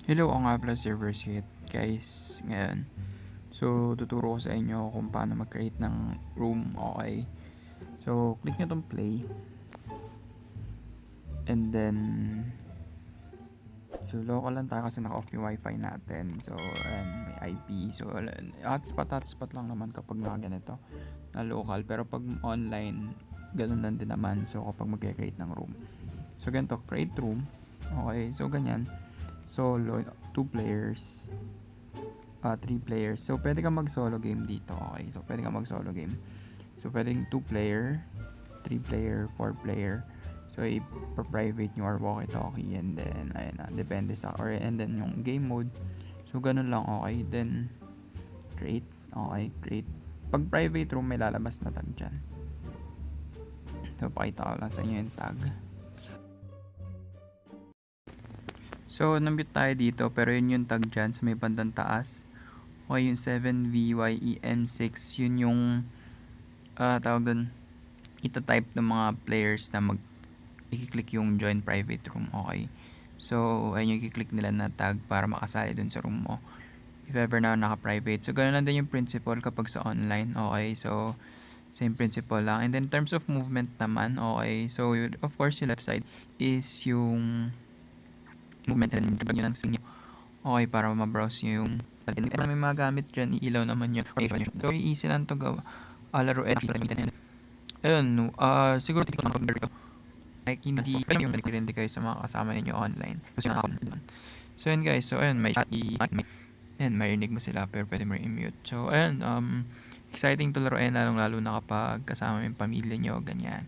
Hello, ako nga pala Server Set, guys, ngayon. So, tuturo ko sa inyo kung paano mag-create ng room, okay? So, click nyo tong play. And then, so local lang tayo kasi naka-off yung wifi natin. So, may IP. So, hotspot lang naman kapag mga ganito na local. Pero pag online, ganun lang din naman. So, kapag mag-create ng room. So, ganito, create room. Okay, so ganyan. Solo, 2 players. 3 players. So, pwede kang mag-solo game dito. Okay. So, pwede kang mag-solo game. So, pwedeng 2 player, 3 player, 4 player. So, i-private nyo or walkie-talkie. And then, ayun na. Depende sa, and then, yung game mode. So, ganun lang. Okay. Then, create. Okay. Create. Pag private room, may lalabas na tag dyan. So, pakita ko lang sa inyo yung tag. So, nambit tayo dito. Pero yun yung tag dyan sa may bandang taas. Okay, yung 7VYEM6, yun yung tawag doon, ita-type ng mga players na i-click yung join private room. Okay, so ayun yung i-click nila na tag para makasali dun sa room mo if ever na naka-private. So ganoon lang din yung principle kapag sa online. Okay, so same principle lang. And then in terms of movement naman, okay, so of course yung left side is yung movement, and kapag yun ang sinyo, okay, para ma-browse nyo yung may mga gamit dyan, ilaw naman yun. So, easy lang to gawa. Laruin. Ayun, siguro tingin ko na like, hindi kayo sa mga kasama ninyo online. So, ayun guys. So, ayun, may chat. Ayun, marinig mo sila, pero pwede mo i-mute. So, ayun, exciting to laruin, lalo na kapag kasama yung pamilya nyo, ganyan.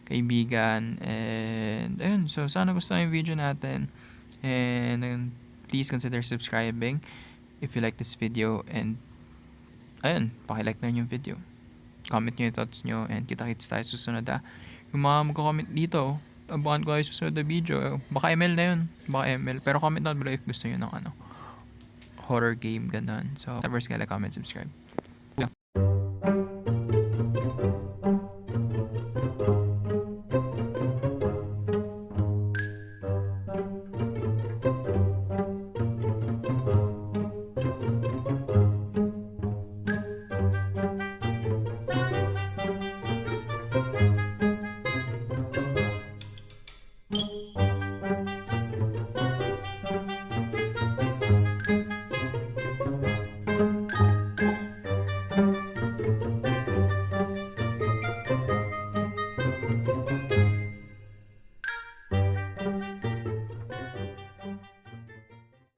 Kaibigan, and ayun, so sana gusto nyo yung video natin. And please consider subscribing if you like this video, and ayun, paki-like na rin yung video, comment nyo yung thoughts nyo, and kita-kits tayo susunod yung mga magko-comment dito, abangan ko kayo susunod na video. Baka ML na yun, baka ML, pero comment down below if gusto nyo ng horror game, ganun. So never forget to comment, subscribe.